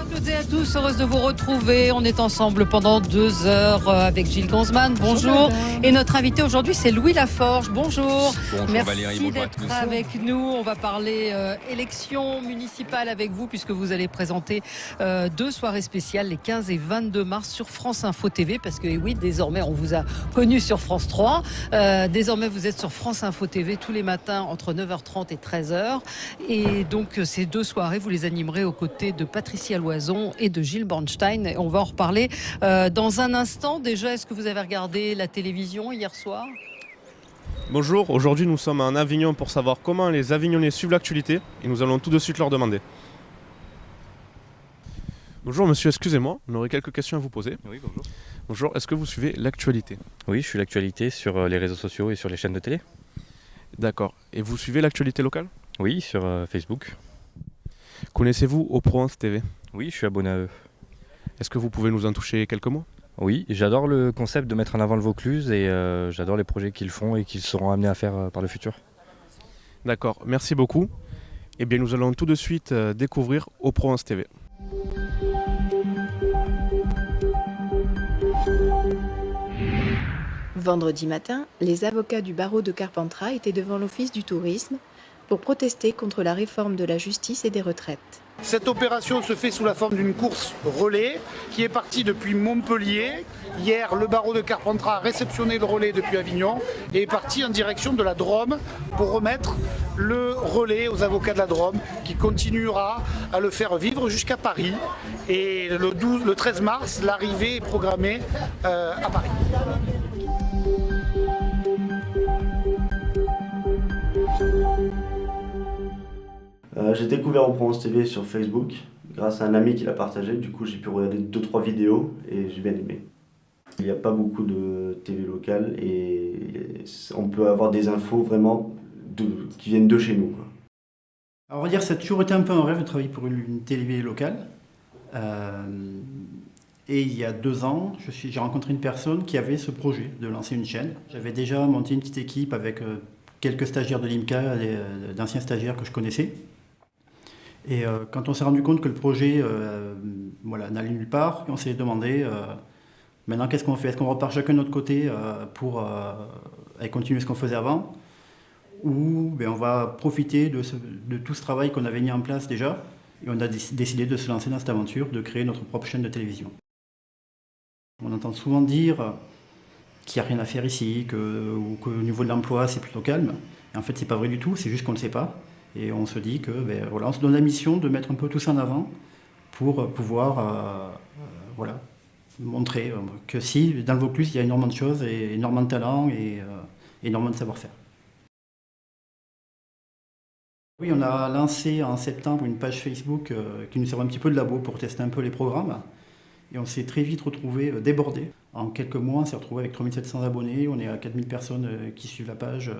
toutes et à tous, heureuse de vous retrouver. On est ensemble pendant 2 heures avec Gilles Gonzman. Bonjour. Et notre invité aujourd'hui, c'est Louis Laforge. Bonjour. Bonjour Merci Valérie, bonjour à tous. d'être avec nous. On va parler élections municipales avec vous puisque vous allez présenter 2 soirées spéciales les 15 et 22 mars sur France Info TV parce que oui, désormais on vous a connu sur France 3. Désormais vous êtes sur France Info TV tous les matins entre 9h30 et 13h. Et donc ces 2 soirées, vous les animerez aux côtés de Patricia Loison et de Gilles Bornstein. Et on va en reparler dans un instant. Déjà, est-ce que vous avez regardé la télévision hier soir ? Bonjour, aujourd'hui nous sommes en Avignon pour savoir comment les Avignonnais suivent l'actualité et nous allons tout de suite leur demander. Bonjour monsieur, excusez-moi, on aurait quelques questions à vous poser. Oui, bonjour. Bonjour, est-ce que vous suivez l'actualité ? Oui, je suis l'actualité sur les réseaux sociaux et sur les chaînes de télé. D'accord, et vous suivez l'actualité locale ? Oui, sur Facebook. Connaissez-vous Au Provence TV ? Oui, je suis abonné à eux. Est-ce que vous pouvez nous en toucher quelques mots ? Oui, j'adore le concept de mettre en avant le Vaucluse et j'adore les projets qu'ils font et qu'ils seront amenés à faire par le futur. D'accord, merci beaucoup. Eh bien nous allons tout de suite découvrir Au Provence TV. Vendredi matin, les avocats du barreau de Carpentras étaient devant l'Office du tourisme pour protester contre la réforme de la justice et des retraites. Cette opération se fait sous la forme d'une course relais qui est partie depuis Montpellier. Hier, le barreau de Carpentras a réceptionné le relais depuis Avignon et est parti en direction de la Drôme pour remettre le relais aux avocats de la Drôme qui continuera à le faire vivre jusqu'à Paris. Et le 13 mars, l'arrivée est programmée à Paris. J'ai découvert Au Provence TV sur Facebook grâce à un ami qui l'a partagé. Du coup, j'ai pu regarder 2-3 vidéos et j'ai bien aimé. Il n'y a pas beaucoup de TV locale et on peut avoir des infos vraiment qui viennent de chez nous, quoi. Alors on va dire que ça a toujours été un peu un rêve de travailler pour une télé locale. Et il y a 2 ans, j'ai rencontré une personne qui avait ce projet de lancer une chaîne. J'avais déjà monté une petite équipe avec quelques stagiaires de l'IMCA, d'anciens stagiaires que je connaissais. Et quand on s'est rendu compte que le projet n'allait nulle part, on s'est demandé maintenant qu'est-ce qu'on fait ? Est-ce qu'on repart chacun de notre côté pour continuer ce qu'on faisait avant ? Ou on va profiter de tout ce travail qu'on avait mis en place déjà et on a décidé de se lancer dans cette aventure, de créer notre propre chaîne de télévision. On entend souvent dire qu'il n'y a rien à faire ici, ou qu'au niveau de l'emploi c'est plutôt calme. Et en fait c'est pas vrai du tout, c'est juste qu'on ne le sait pas. Et on se dit que on se donne la mission de mettre un peu tout ça en avant pour pouvoir montrer que si dans le Vaucluse il y a énormément de choses, et énormément de talent et énormément de savoir-faire. Oui, on a lancé en septembre une page Facebook qui nous sert un petit peu de labo pour tester un peu les programmes. Et on s'est très vite retrouvé débordé. En quelques mois, on s'est retrouvé avec 3700 abonnés, on est à 4000 personnes qui suivent la page.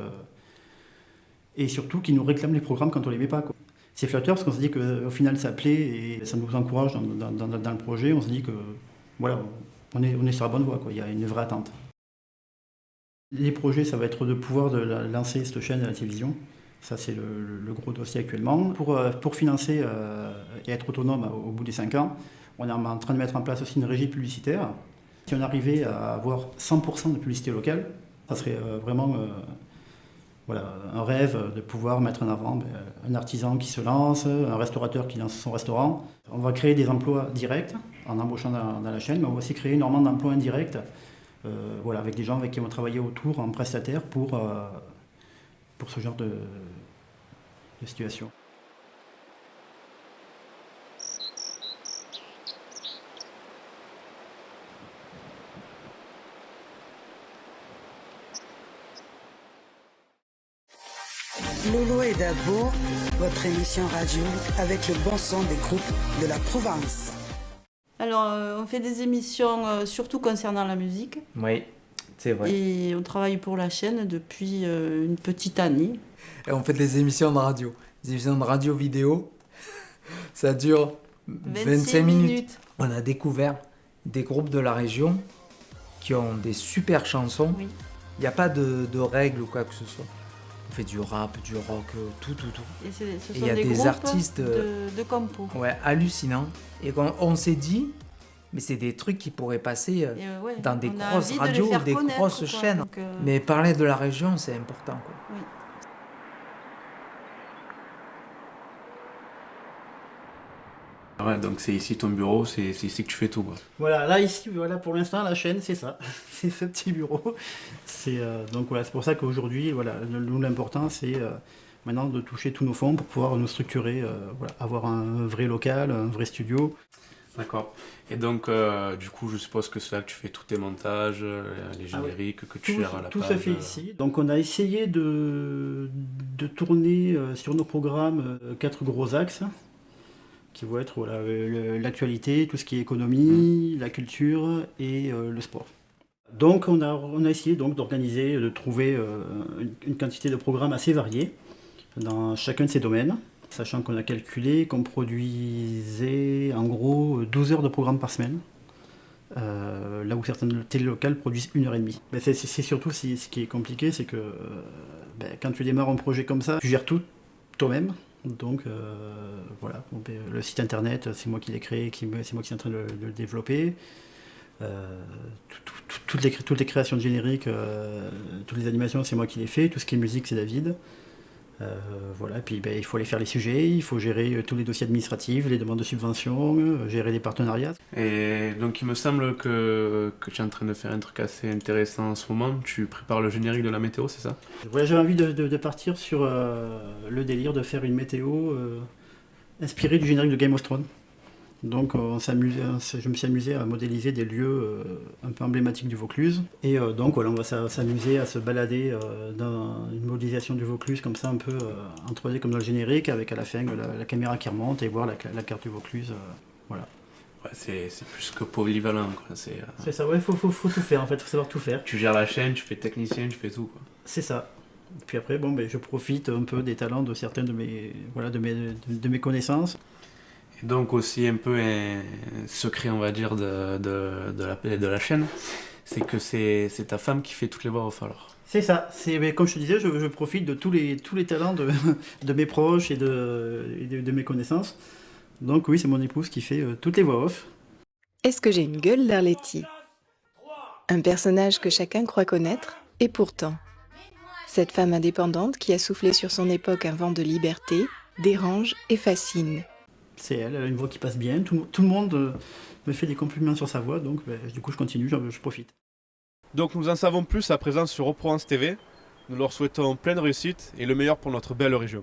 Et surtout qui nous réclament les programmes quand on les met pas, quoi. C'est flatteur parce qu'on se dit qu'au final ça plaît et ça nous encourage dans le projet. On se dit que voilà, on est sur la bonne voie, quoi. Il y a une vraie attente. Les projets, ça va être de pouvoir lancer cette chaîne à la télévision. Ça, c'est le gros dossier actuellement. Pour financer et être autonome au bout des 5 ans, on est en train de mettre en place aussi une régie publicitaire. Si on arrivait à avoir 100% de publicité locale, ça serait vraiment un rêve de pouvoir mettre en avant un artisan qui se lance, un restaurateur qui lance son restaurant. On va créer des emplois directs en embauchant dans la chaîne, mais on va aussi créer énormément d'emplois indirects avec des gens avec qui on va travailler autour en prestataire pour ce genre de situation. Lolo et Dabo, votre émission radio avec le bon son des groupes de la Provence. Alors, on fait des émissions surtout concernant la musique. Oui, c'est vrai. Et on travaille pour la chaîne depuis une petite année. Et on fait des émissions de radio. Des émissions de radio vidéo. Ça dure 25 minutes. On a découvert des groupes de la région qui ont des super chansons. Oui. Il n'y a pas de règles ou quoi que ce soit. On fait du rap, du rock, tout. Et ce Et sont il y a des des groupes artistes de compo. ouais, hallucinants. Et on s'est dit, mais c'est des trucs qui pourraient passer dans des on a grosses envie de les radios, faire des connaître, grosses quoi. chaînes. Donc, Mais parler de la région, c'est important, quoi. oui. Ouais, donc c'est ici ton bureau, c'est ici que tu fais tout, quoi. Voilà, là ici, voilà, pour l'instant, la chaîne, c'est ça. C'est ce petit bureau. Donc voilà, c'est pour ça qu'aujourd'hui, voilà, nous, l'important, c'est maintenant de toucher tous nos fonds pour pouvoir nous structurer, voilà, avoir un vrai local, un vrai studio. D'accord. Et donc, du coup, je suppose que c'est là que tu fais tous tes montages, les génériques, que tu gères à la Tout page. se fait ici. Donc on a essayé de tourner sur nos programmes 4 gros axes qui vont être voilà, l'actualité, tout ce qui est économie, la culture et le sport. Donc on a essayé donc d'organiser, de trouver une quantité de programmes assez variés dans chacun de ces domaines, sachant qu'on a calculé qu'on produisait en gros 12 heures de programme par semaine. Là où certaines télé locales produisent 1h30. Mais c'est surtout ce qui est compliqué, c'est que quand tu démarres un projet comme ça, tu gères tout toi-même. Donc voilà, le site internet, c'est moi qui l'ai créé, c'est moi qui suis en train de le développer. Toutes les créations de génériques, toutes les animations, c'est moi qui les fais. Tout ce qui est musique, c'est David. Voilà, puis il faut aller faire les sujets, il faut gérer tous les dossiers administratifs, les demandes de subventions, gérer les partenariats. Et donc, il me semble que tu es en train de faire un truc assez intéressant en ce moment. Tu prépares le générique de la météo, c'est ça? Voilà, j'avais envie de partir sur le délire de faire une météo inspirée du générique de Game of Thrones. Donc je me suis amusé à modéliser des lieux un peu emblématiques du Vaucluse. Et donc voilà, on va s'amuser à se balader dans une modélisation du Vaucluse comme ça, un peu en 3D comme dans le générique, avec à la fin la caméra qui remonte et voir la carte du Vaucluse. Voilà. Ouais, c'est plus que polyvalent, quoi. C'est ça, ouais, faut tout faire en fait, faut savoir tout faire. Tu gères la chaîne, tu fais technicien, tu fais tout, quoi. C'est ça. Puis après, je profite un peu des talents de certains de mes connaissances. Et donc aussi un peu un secret, on va dire, de la chaîne, c'est que c'est ta femme qui fait toutes les voix off, alors. C'est ça, comme je te disais, je profite de tous les talents de mes proches et de mes connaissances. Donc oui, c'est mon épouse qui fait toutes les voix off. Est-ce que j'ai une gueule d'Arletty? Un personnage que chacun croit connaître, et pourtant. Cette femme indépendante qui a soufflé sur son époque un vent de liberté, dérange et fascine. C'est elle a une voix qui passe bien, tout le monde me fait des compliments sur sa voix, donc du coup je continue, je profite. Donc nous en savons plus à présent sur Provence TV. Nous leur souhaitons pleine réussite et le meilleur pour notre belle région.